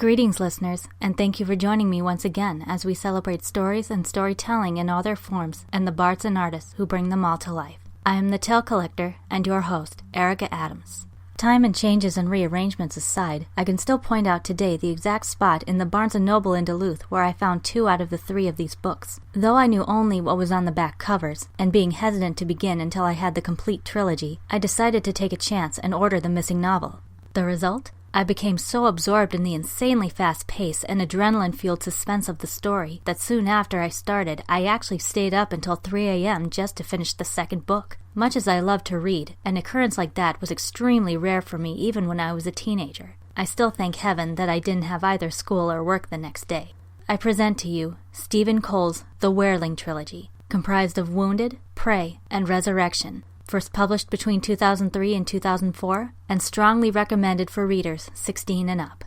Greetings, listeners, and thank you for joining me once again as we celebrate stories and storytelling in all their forms and the bards and artists who bring them all to life. I am the Tale Collector and your host, Erica Adams. Time and changes and rearrangements aside, I can still point out today the exact spot in the Barnes & Noble in Duluth where I found 2 out of the 3 of these books. Though I knew only what was on the back covers, and being hesitant to begin until I had the complete trilogy, I decided to take a chance and order the missing novel. The result? I became so absorbed in the insanely fast pace and adrenaline-fueled suspense of the story that soon after I started, I actually stayed up until 3 a.m. just to finish the second book. Much as I love to read, an occurrence like that was extremely rare for me even when I was a teenager. I still thank heaven that I didn't have either school or work the next day. I present to you Stephen Cole's The Wereling trilogy, comprised of Wounded, Prey, and Resurrection, first published between 2003 and 2004, and strongly recommended for readers 16 and up.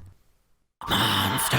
Monster!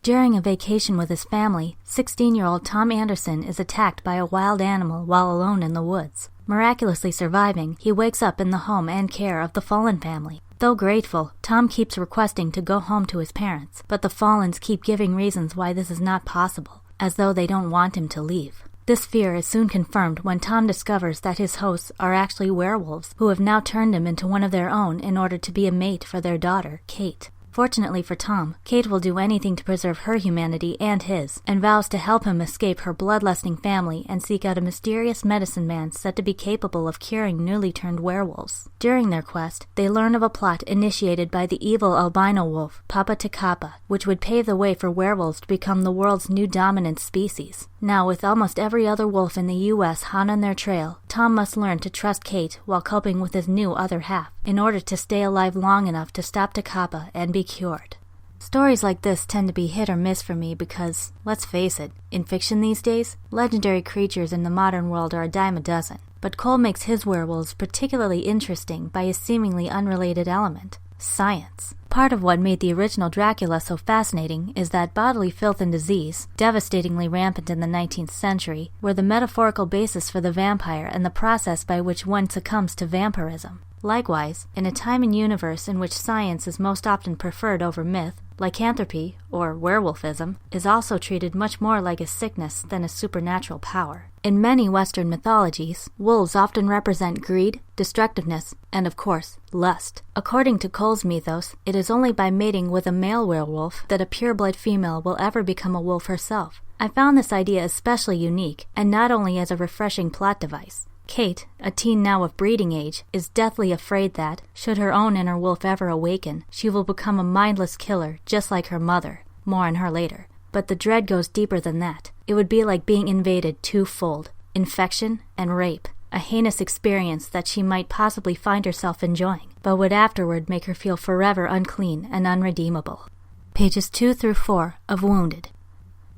During a vacation with his family, 16-year-old Tom Anderson is attacked by a wild animal while alone in the woods. Miraculously surviving, he wakes up in the home and care of the Fallen family. Though grateful, Tom keeps requesting to go home to his parents, but the Fallens keep giving reasons why this is not possible, as though they don't want him to leave. This fear is soon confirmed when Tom discovers that his hosts are actually werewolves who have now turned him into one of their own in order to be a mate for their daughter, Kate. Fortunately for Tom, Kate will do anything to preserve her humanity and his, and vows to help him escape her bloodlusting family and seek out a mysterious medicine man said to be capable of curing newly turned werewolves. During their quest, they learn of a plot initiated by the evil albino wolf, Papa Takapa, which would pave the way for werewolves to become the world's new dominant species. Now, with almost every other wolf in the U.S. hot on their trail, Tom must learn to trust Kate while coping with his new other half, in order to stay alive long enough to stop Takapa and be cured. Stories like this tend to be hit or miss for me because, let's face it, in fiction these days, legendary creatures in the modern world are a dime a dozen. But Cole makes his werewolves particularly interesting by a seemingly unrelated element: science. Part of what made the original Dracula so fascinating is that bodily filth and disease, devastatingly rampant in the 19th century, were the metaphorical basis for the vampire and the process by which one succumbs to vampirism. Likewise, in a time and universe in which science is most often preferred over myth, lycanthropy, or werewolfism, is also treated much more like a sickness than a supernatural power. In many Western mythologies, wolves often represent greed, destructiveness, and of course, lust. According to Cole's mythos, it is only by mating with a male werewolf that a pure-blood female will ever become a wolf herself. I found this idea especially unique, and not only as a refreshing plot device. Kate, a teen now of breeding age, is deathly afraid that, should her own inner wolf ever awaken, she will become a mindless killer just like her mother. More on her later. But the dread goes deeper than that. It would be like being invaded twofold: infection and rape, a heinous experience that she might possibly find herself enjoying, but would afterward make her feel forever unclean and unredeemable. Pages 2 through 4 of Wounded.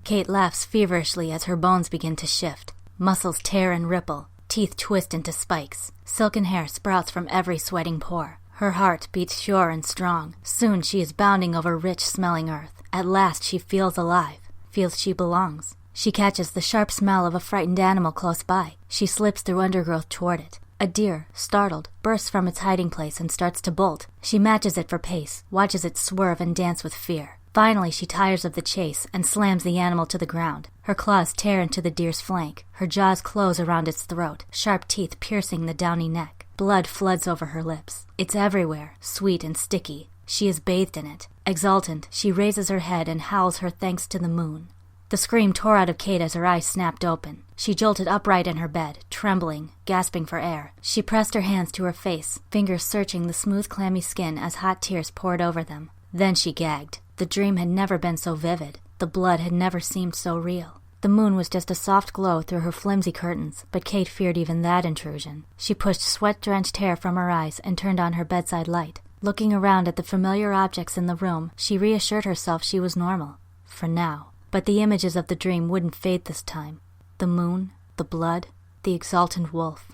Kate laughs feverishly as her bones begin to shift. Muscles tear and ripple. Teeth twist into spikes. Silken hair sprouts from every sweating pore. Her heart beats sure and strong. Soon she is bounding over rich-smelling earth. At last she feels alive. Feels she belongs. She catches the sharp smell of a frightened animal close by. She slips through undergrowth toward it. A deer, startled, bursts from its hiding place and starts to bolt. She matches it for pace, watches it swerve and dance with fear. Finally, she tires of the chase and slams the animal to the ground. Her claws tear into the deer's flank. Her jaws close around its throat, sharp teeth piercing the downy neck. Blood floods over her lips. It's everywhere, sweet and sticky. She is bathed in it. Exultant, she raises her head and howls her thanks to the moon. The scream tore out of Kate as her eyes snapped open. She jolted upright in her bed, trembling, gasping for air. She pressed her hands to her face, fingers searching the smooth, clammy skin as hot tears poured over them. Then she gagged. The dream had never been so vivid. The blood had never seemed so real. The moon was just a soft glow through her flimsy curtains, but Kate feared even that intrusion. She pushed sweat-drenched hair from her eyes and turned on her bedside light. Looking around at the familiar objects in the room, she reassured herself she was normal. For now. But the images of the dream wouldn't fade this time. The moon, the blood, the exultant wolf.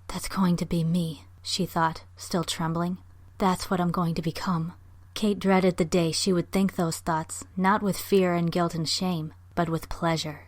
That's going to be me, she thought, still trembling. That's what I'm going to become. Kate dreaded the day she would think those thoughts, not with fear and guilt and shame, but with pleasure.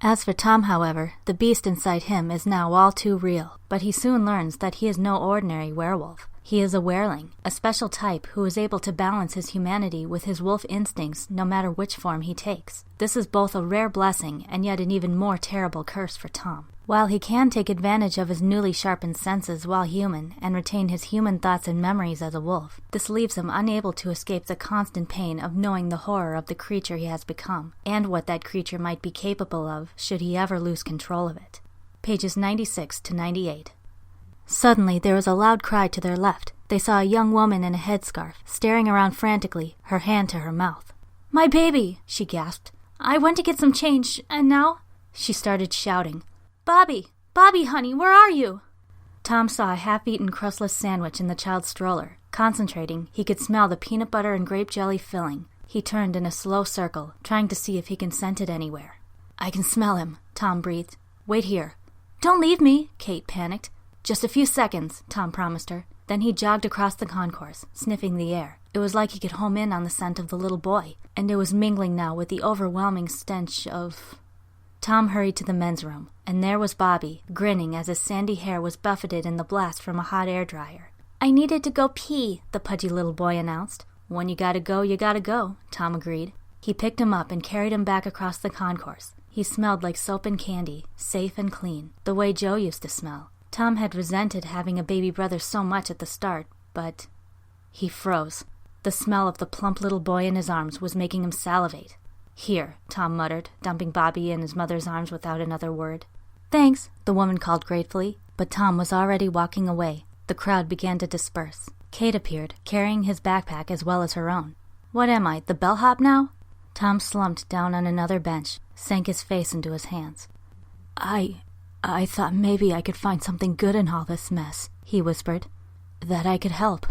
As for Tom, however, the beast inside him is now all too real, but he soon learns that he is no ordinary werewolf. He is a Wereling, a special type who is able to balance his humanity with his wolf instincts no matter which form he takes. This is both a rare blessing and yet an even more terrible curse for Tom. While he can take advantage of his newly sharpened senses while human and retain his human thoughts and memories as a wolf, this leaves him unable to escape the constant pain of knowing the horror of the creature he has become, and what that creature might be capable of should he ever lose control of it. Pages 96 to 98. Suddenly there was a loud cry to their left. They saw a young woman in a headscarf, staring around frantically, her hand to her mouth. "My baby!" she gasped. "I went to get some change, and now—" She started shouting. "Bobby! Bobby, honey, where are you?" Tom saw a half-eaten crustless sandwich in the child's stroller. Concentrating, he could smell the peanut butter and grape jelly filling. He turned in a slow circle, trying to see if he can scent it anywhere. "I can smell him," Tom breathed. "Wait here." "Don't leave me," Kate panicked. "Just a few seconds," Tom promised her. Then he jogged across the concourse, sniffing the air. It was like he could home in on the scent of the little boy, and it was mingling now with the overwhelming stench of... Tom hurried to the men's room, and there was Bobby, grinning as his sandy hair was buffeted in the blast from a hot air dryer. "I needed to go pee," the pudgy little boy announced. "When you gotta go," Tom agreed. He picked him up and carried him back across the concourse. He smelled like soap and candy, safe and clean, the way Joe used to smell. Tom had resented having a baby brother so much at the start, but... He froze. The smell of the plump little boy in his arms was making him salivate. "Here," Tom muttered, dumping Bobby in his mother's arms without another word. "Thanks," the woman called gratefully, but Tom was already walking away. The crowd began to disperse. Kate appeared, carrying his backpack as well as her own. "What am I, the bellhop now?" Tom slumped down on another bench, sank his face into his hands. I thought maybe I could find something good in all this mess," he whispered. "That I could help."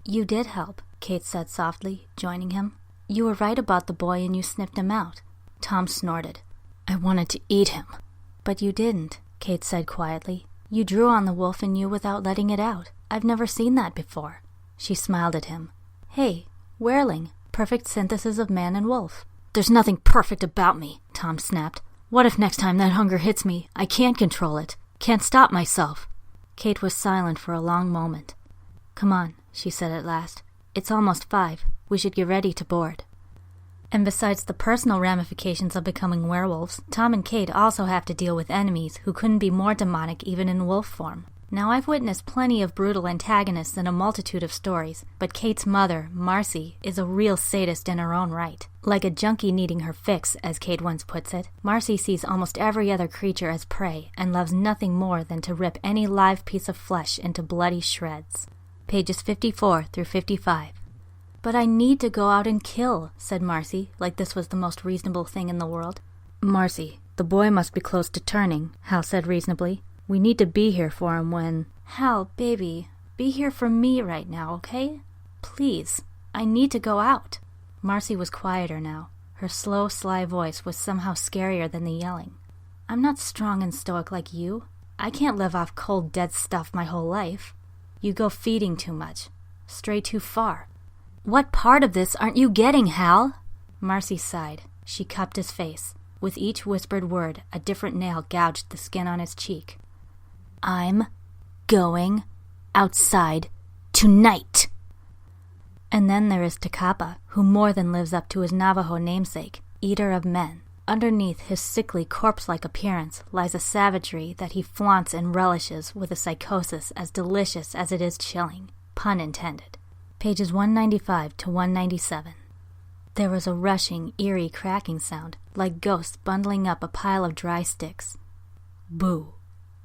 "You did help," Kate said softly, joining him. "You were right about the boy and you sniffed him out." Tom snorted. "I wanted to eat him." "But you didn't," Kate said quietly. "You drew on the wolf in you without letting it out. I've never seen that before." She smiled at him. "Hey, Wereling, perfect synthesis of man and wolf." "There's nothing perfect about me," Tom snapped. "What if next time that hunger hits me, I can't control it, can't stop myself?" Kate was silent for a long moment. "Come on," she said at last. "It's almost 5. We should get ready to board." And besides the personal ramifications of becoming werewolves, Tom and Kate also have to deal with enemies who couldn't be more demonic even in wolf form. Now, I've witnessed plenty of brutal antagonists in a multitude of stories, but Kate's mother, Marcy, is a real sadist in her own right. Like a junkie needing her fix, as Kate once puts it, Marcy sees almost every other creature as prey and loves nothing more than to rip any live piece of flesh into bloody shreds. Pages 54 through 55. But I need to go out and kill, said Marcy, like this was the most reasonable thing in the world. Marcy, the boy must be close to turning, Hal said reasonably. We need to be here for him when... Hal, baby, be here for me right now, okay? Please, I need to go out. Marcy was quieter now. Her slow, sly voice was somehow scarier than the yelling. I'm not strong and stoic like you. I can't live off cold, dead stuff my whole life. You go feeding too much. Stray too far. What part of this aren't you getting, Hal? Marcy sighed. She cupped his face. With each whispered word, a different nail gouged the skin on his cheek. I'm going outside tonight. And then there is Tecapa, who more than lives up to his Navajo namesake, eater of men. Underneath his sickly, corpse-like appearance lies a savagery that he flaunts and relishes with a psychosis as delicious as it is chilling. Pun intended. Pages 195 to 197. There was a rushing, eerie cracking sound, like ghosts bundling up a pile of dry sticks. Boo.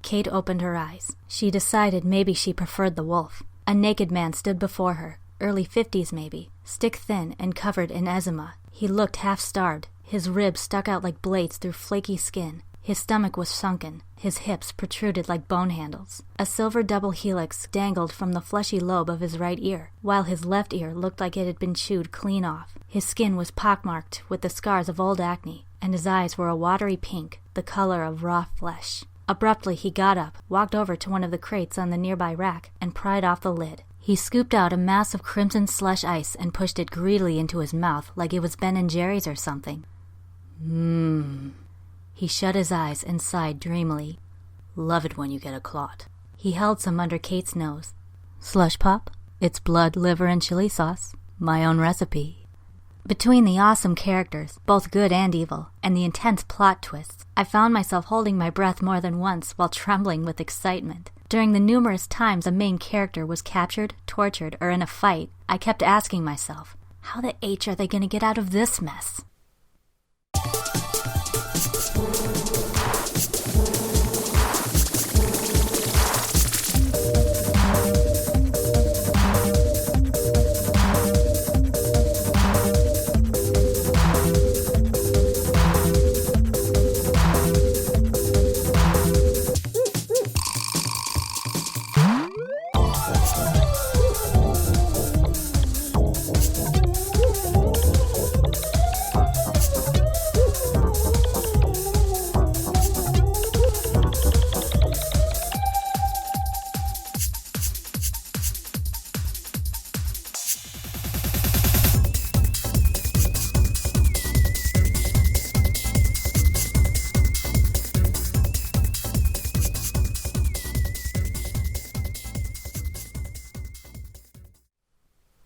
Kate opened her eyes. She decided maybe she preferred the wolf. A naked man stood before her, early 50s maybe, stick-thin and covered in eczema. He looked half-starved. His ribs stuck out like blades through flaky skin. His stomach was sunken. His hips protruded like bone handles. A silver double helix dangled from the fleshy lobe of his right ear, while his left ear looked like it had been chewed clean off. His skin was pockmarked with the scars of old acne, and his eyes were a watery pink, the color of raw flesh. Abruptly he got up, walked over to one of the crates on the nearby rack, and pried off the lid. He scooped out a mass of crimson slush ice and pushed it greedily into his mouth like it was Ben & Jerry's or something. He shut his eyes and sighed dreamily. Love it when you get a clot. He held some under Kate's nose. Slush pop? It's blood, liver, and chili sauce. My own recipe. Between the awesome characters, both good and evil, and the intense plot twists, I found myself holding my breath more than once while trembling with excitement. During the numerous times a main character was captured, tortured, or in a fight, I kept asking myself, how the H are they going to get out of this mess?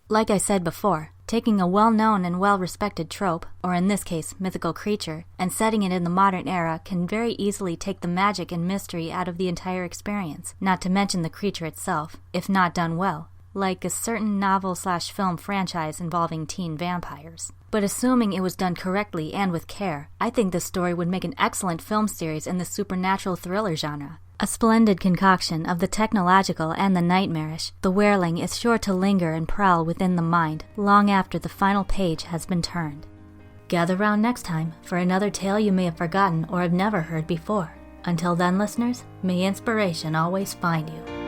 Like I said before, taking a well-known and well-respected trope, or in this case, mythical creature, and setting it in the modern era can very easily take the magic and mystery out of the entire experience, not to mention the creature itself, if not done well, like a certain novel/film franchise involving teen vampires. But assuming it was done correctly and with care, I think this story would make an excellent film series in the supernatural thriller genre. A splendid concoction of the technological and the nightmarish, the Wereling is sure to linger and prowl within the mind long after the final page has been turned. Gather round next time for another tale you may have forgotten or have never heard before. Until then, listeners, may inspiration always find you.